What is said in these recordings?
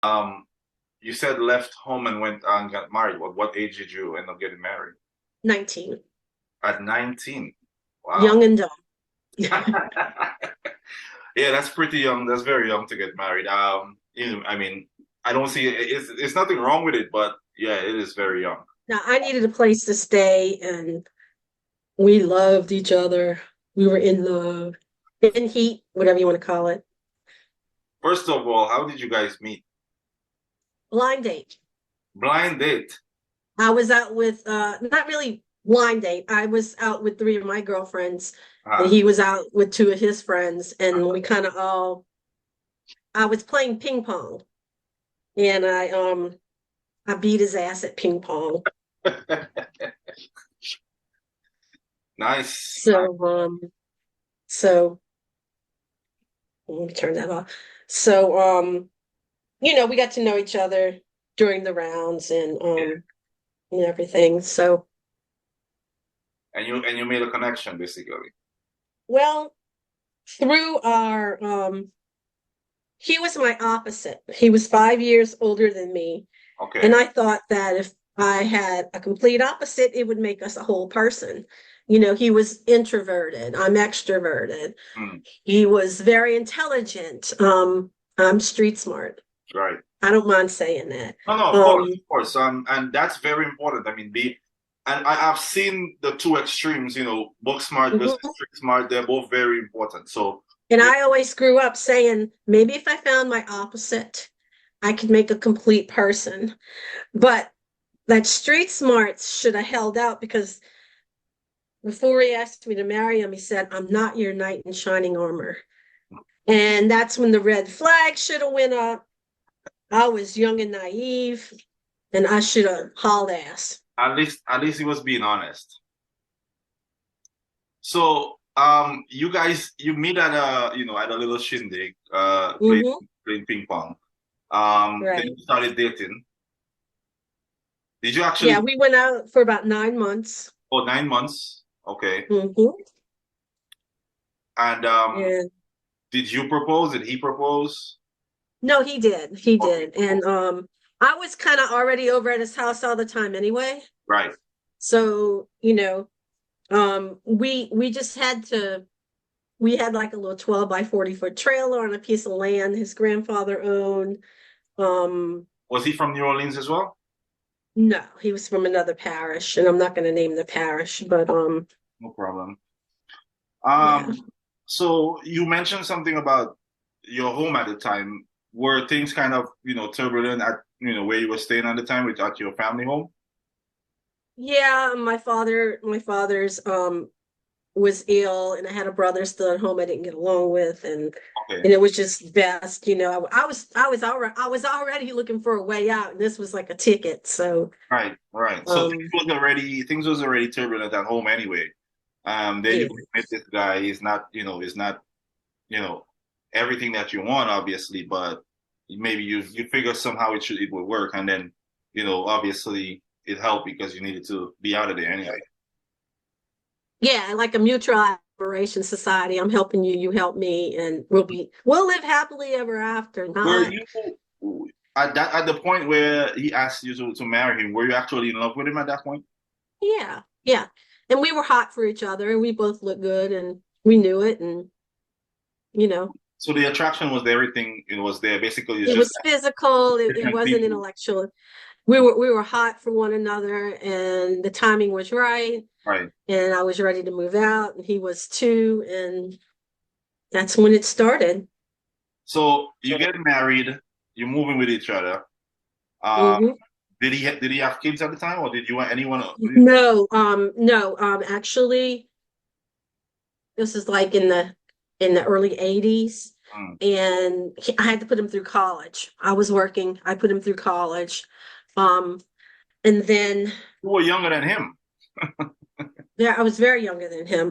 Um, you said left home and went and got married. What age did you end up getting married? 19. At 19. Wow. Young and dumb. Yeah, that's pretty young. That's very young to get married. I mean, I don't see it's nothing wrong with it, but yeah, it is very young. Now, I needed a place to stay, and we loved each other. We were in love, in heat, whatever you want to call it. First of all, how did you guys meet? Blind date. Blind date. I was out with, not really blind date. I was out with three of my girlfriends, and Ah, he was out with two of his friends, and we kind of all, I was playing ping pong, and I beat his ass at ping pong. nice. So, so let me turn that off. So, we got to know each other during the rounds Yeah. and everything. So, And you made a connection basically. well, through he was my opposite. He was 5 years older than me. And Okay. I thought that if I had a complete opposite, it would make us a whole person. He was introverted. I'm extroverted. Hmm. He was very intelligent. I'm street smart. Right. I don't mind saying that. No, no, of course, Um, of course. And that's very important. I mean, and I've seen the two extremes, book smart versus mhm. street smart. They're both very important. So, And yeah, I always grew up saying, maybe if I found my opposite, I could make a complete person. But that street smarts should have held out because before he asked me to marry him, he said, I'm not your knight in shining armor. And that's when the red flag should have went up. I was young and naive, and I should have hauled ass. at least he was being honest. So, you meet at a little shindig, playing Hmm. playing ping pong. Then Right. you started dating. Did you Yeah, actually? we went out for about 9 months. Oh, 9 months. Okay. Hmm. And And did you propose? Did he propose? no, he did. He Okay. did. And I was kind of already over at his house all the time anyway. Right. So, we just had to we had like a little 12 by 40-foot trailer on a piece of land his grandfather owned. Um, Was he from New Orleans as well? no, he was from another parish, and I'm not going to name the parish, but No problem. yeah. So you mentioned something about your home at the time. Were things kind of, turbulent at, where you were staying at the time with at your family home? Yeah, my father's was ill, and I had a brother still at home I didn't get along with, and Okay. it was just best, I was already looking for a way out, and this was like a ticket. So Right, right. So um things was already turbulent at home anyway. Then yeah. you met this guy. He's not, you know, everything that you want, obviously, but maybe you figure somehow it would work, and then, obviously it helped because you needed to be out of there anyway. Yeah, like a mutual admiration society. I'm helping you, you help me, and we'll live happily ever after. Were Not you at the point where he asked you to marry him? Were you actually in love with him at that point? Yeah, yeah. And we were hot for each other, and we both looked good, and we knew it, and you know, So the attraction was there, everything it was there. Basically, it's it just was physical, it different wasn't people. intellectual. We were hot for one another, and the timing was right, Right. and I was ready to move out, and he was too, and that's when it started. So you get married, you're moving with each other. Uh, Hmm. did he have kids at the time, or did you want anyone? No, actually, this is like in the early 80s, Mm. and I had to put him through college. I was working, I put him through college. Um, and then You were younger than him. yeah, I was very younger than him.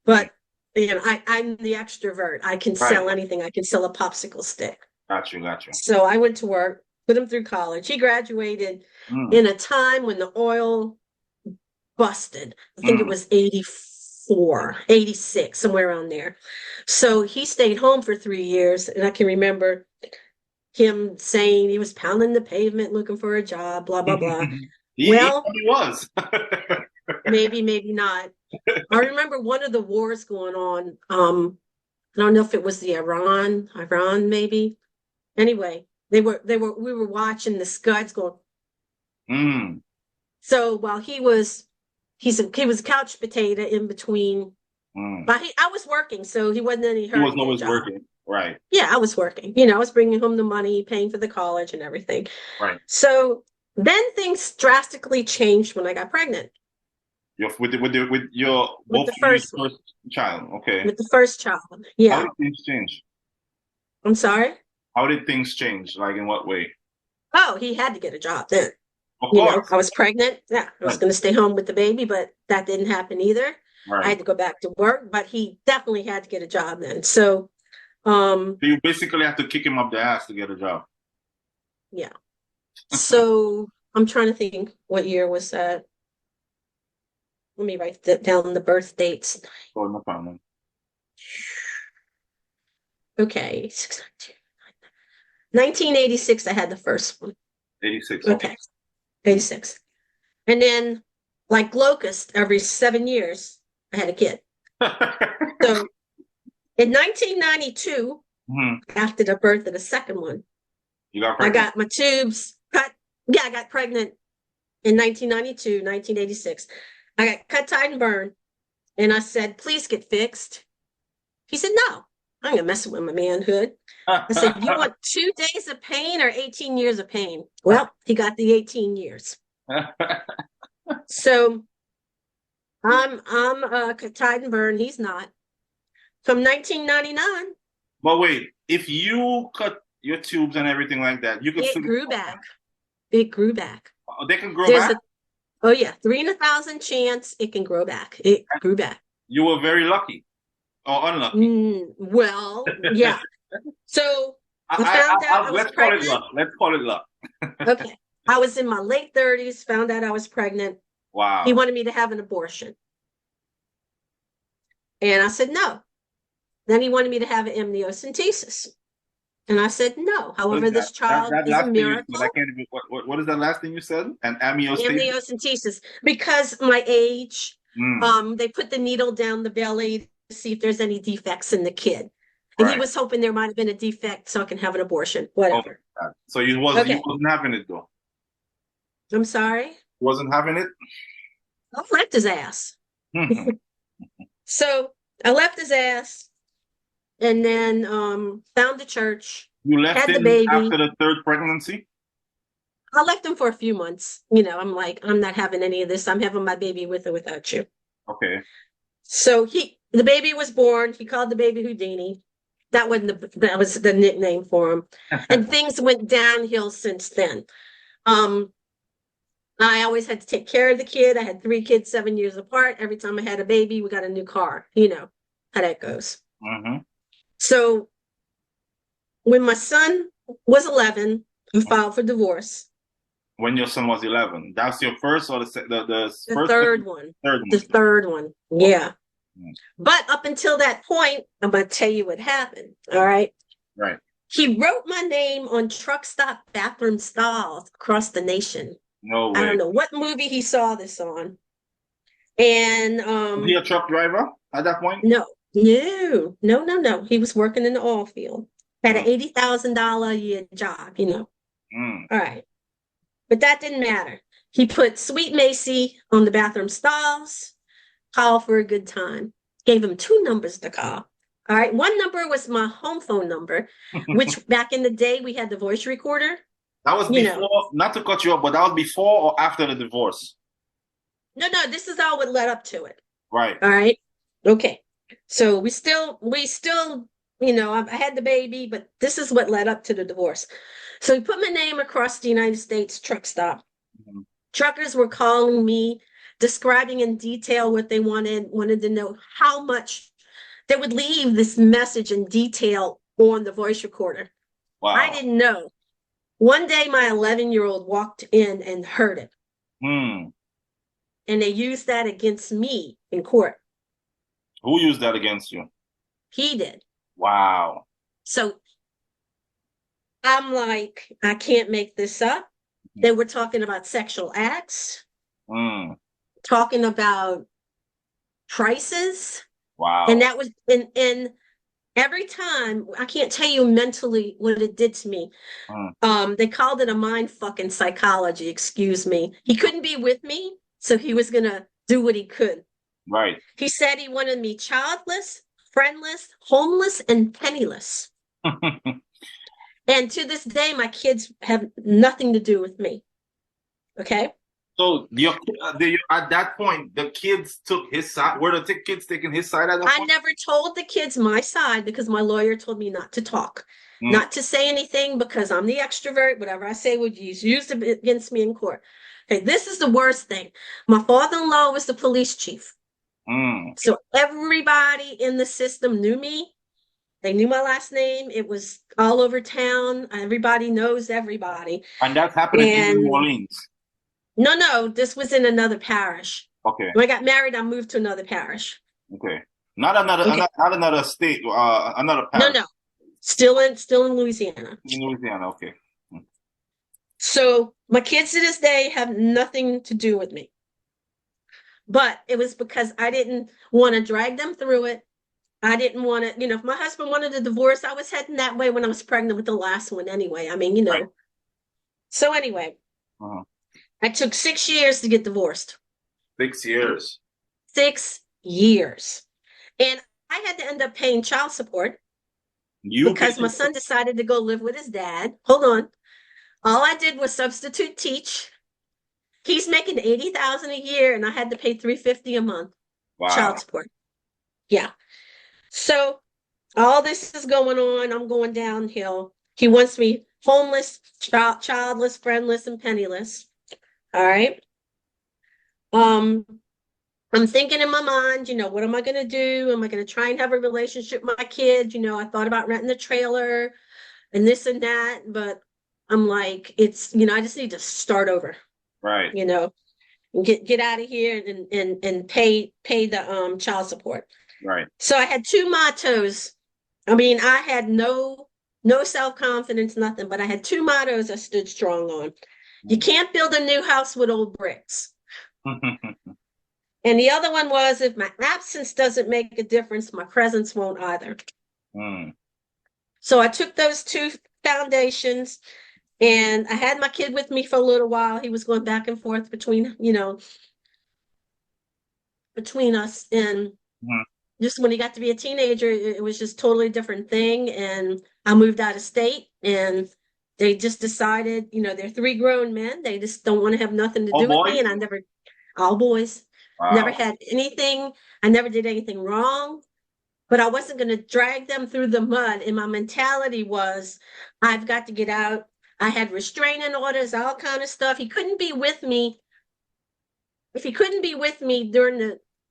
But I'm the extrovert. I can Right. sell anything. I can sell a popsicle stick. Got you. Got you. So I went to work, put him through college. He graduated Mm. in a time when the oil busted. I think it Mm. was 84, 86, somewhere around there. So he stayed home for 3 years. And I can remember him saying he was pounding the pavement looking for a job, blah, blah, blah. He Well, probably was. maybe, maybe not. I remember one of the wars going on. I don't know if it was the Iran maybe. Anyway, we were watching the scuds going. Mm, So while he was a couch potato in between, mm. but I was working, so he wasn't in any He hurry was to get a always job. working. Right, Yeah, I was working. You know, I was bringing home the money, paying for the college and everything. right. So then things drastically changed when I got pregnant With your with both the of you first one, first child. Okay. with the first child. How Yeah, did things change? I'm sorry. How did things change? Like in what way? Oh, he had to get a job then. Of You know, course. I was pregnant. Yeah, I was Right, going to stay home with the baby, but that didn't happen either. I right. had to go back to work, but he definitely had to get a job then. So, um, So you basically have to kick him up the ass to get a job. yeah. So I'm trying to think what year was that? Let me write that down the birth dates. So no problem. Okay. 1986, I had the first one. 86. Okay. Okay. 86. And then, like Locust, every 7 years, I had a kid. So in 1992, Mhm. after the birth of the second one, You got I pregnant. got my tubes cut. Yeah, I got pregnant in 1992, 1986. I got cut, tied, and burned. And I said, please get fixed. He said, no, I'm going to mess with my manhood. I said, you want 2 days of pain or 18 years of pain? Well, he got the 18 years. So I'm tied and burned. He's not. From 1999, But wait, if you cut your tubes and everything like that, you could it still grew back. It grew back. they can grow There's back. a Oh yeah, 3 in 1,000 chance it can grow back. It grew back. You were very lucky or unlucky. Well, yeah. So I found out I was Let's call it pregnant. luck. Let's call it luck. Okay. I was in my late 30s, found out I was pregnant. He Wow. wanted me to have an abortion. And I said no. Then he wanted me to have an amniocentesis. And I said no. What is However, that? this child That is a last thing you said, I miracle. can't even. What is that last thing you said? An amniocentesis. Amniocentesis. Because my age, Mm, they put the needle down the belly to see if there's any defects in the kid. And he right. was hoping there might have been a defect so I can have an abortion. Oh, Whatever. God. So you Okay. wasn't having it though. I'm sorry. Wasn't having it. I left his ass. Mhm. So I left his ass and then found the church, You left had the him baby. after the third pregnancy. I left him for a few months. You know, I'm like, I'm not having any of this. I'm having my baby with or without you. Okay. So the baby was born. He called the baby Houdini. That was the nickname for him. And things went downhill since then. Um, I always had to take care of the kid. I had 3 kids, 7 years apart. Every time I had a baby, we got a new car. You know how that goes. Hmm. So when my son was 11, I filed for divorce. When your son was 11, that's your first or the The first, third one. third The one. third one. Okay. Yeah. But up until that point, I'm going to tell you what happened. All right. Right. He wrote my name on truck stop bathroom stalls across the nation. No I way. don't know what movie he saw this on. And Was he a truck driver at that point? no, no, no, no, no. He was working in the oil field. Had an Mm, $80,000 a year job, you know. mm. All right. But that didn't matter. He put Sweet Macy on the bathroom stalls, called for a good time. Gave him 2 numbers to call. All right. One number was my home phone number, which back in the day we had the voice recorder. That was You know, before, not to cut you off, but that was before or after the divorce. no, no, this is all what led up to it. Right. All right. Okay. So we still, you know, I had the baby, but this is what led up to the divorce. So he put my name across the United States truck stop. Mhm. Truckers were calling me, describing in detail what they wanted to know how much they would leave this message in detail on the voice recorder. I Wow. didn't know. One day, my 11-year-old walked in and heard it, Hmm. and they used that against me in court. Who used that against you? He did. Wow. So I'm like, I can't make this up. They were talking about sexual acts, Mm. talking about prices, and Wow. that was and every time I can't tell you mentally what it did to me. Mm. They called it a mind fucking psychology, excuse me. He couldn't be with me, so he was gonna do what he could. Right. He said he wanted me childless, friendless, homeless, and penniless. And to this day, my kids have nothing to do with me. Okay. So at that point, the kids took his side. Were the kids taking his side at that I point? never told the kids my side because my lawyer told me not to talk, Mm. not to say anything because I'm the extrovert. Whatever I say would be used against me in court. Okay, this is the worst thing. My father-in-law was the police chief. Mm. So everybody in the system knew me. They knew my last name. It was all over town. Everybody knows everybody. And that's happening in New And Orleans. no, no, this was in another parish. Okay. When I got married, I moved to another parish. Okay. Not another, Okay. not another state, another No, parish no, still in Louisiana. in Louisiana. Okay. Mm. So my kids to this day have nothing to do with me. But it was because I didn't want to drag them through it. I didn't want to, if my husband wanted a divorce, I was heading that way when I was pregnant with the last one anyway. I mean, Right. So anyway, Uh-huh. I took 6 years to get divorced. 6 years. 6 years. And I had to end up paying child support You because my paid. son decided to go live with his dad. Hold on. All I did was substitute teach. He's making 80,000 a year and I had to pay 350 a month child Wow. support. Yeah. So all this is going on. I'm going downhill. He wants me homeless, childless, friendless, and penniless. All right. Um, I'm thinking in my mind, what am I going to do? Am I going to try and have a relationship with my kids? I thought about renting a trailer and this and that, but I'm like, I just need to start over, Right. and get out of here and pay the child support. Right. So I had two mottos. I mean, I had no self-confidence, nothing, but I had two mottos I stood strong on. You can't build a new house with old bricks. And the other one was, if my absence doesn't make a difference, my presence won't either. Mm. So I took those two foundations and I had my kid with me for a little while. He was going back and forth between us. And Mm. just when he got to be a teenager, it was just totally different thing. And I moved out of state and they just decided, they're three grown men. They just don't want to have nothing to Oh do with boy. me. And all boys, never Wow. had anything. I never did anything wrong, but I wasn't going to drag them through the mud. And my mentality was, I've got to get out. I had restraining orders, all kind of stuff. He couldn't be with me. If he couldn't be with me during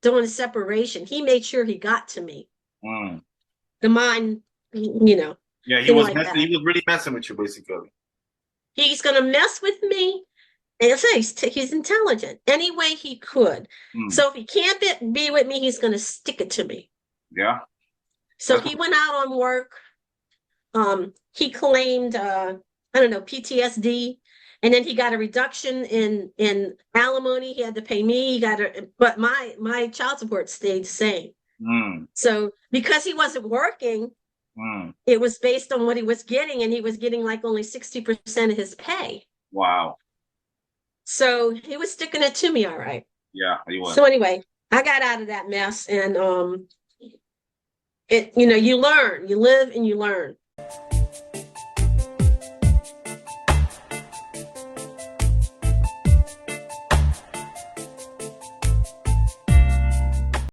the separation, he made sure he got to me. Mm. The mind, Yeah, he thing was like that. he was really messing with you basically. He's going to mess with me. And I say he's intelligent any way he could. Mm. So if he can't be with me, he's going to stick it to me. Yeah. So he went out on work. He claimed, I don't know, PTSD. And then he got a reduction in alimony. He had to pay me. But my child support stayed the same. Mm. So because he wasn't working, Mm. it was based on what he was getting, and he was getting like only 60% of his pay. Wow. So he was sticking it to me, all right. Yeah, he was. So anyway, I got out of that mess, and you learn, you live and you learn.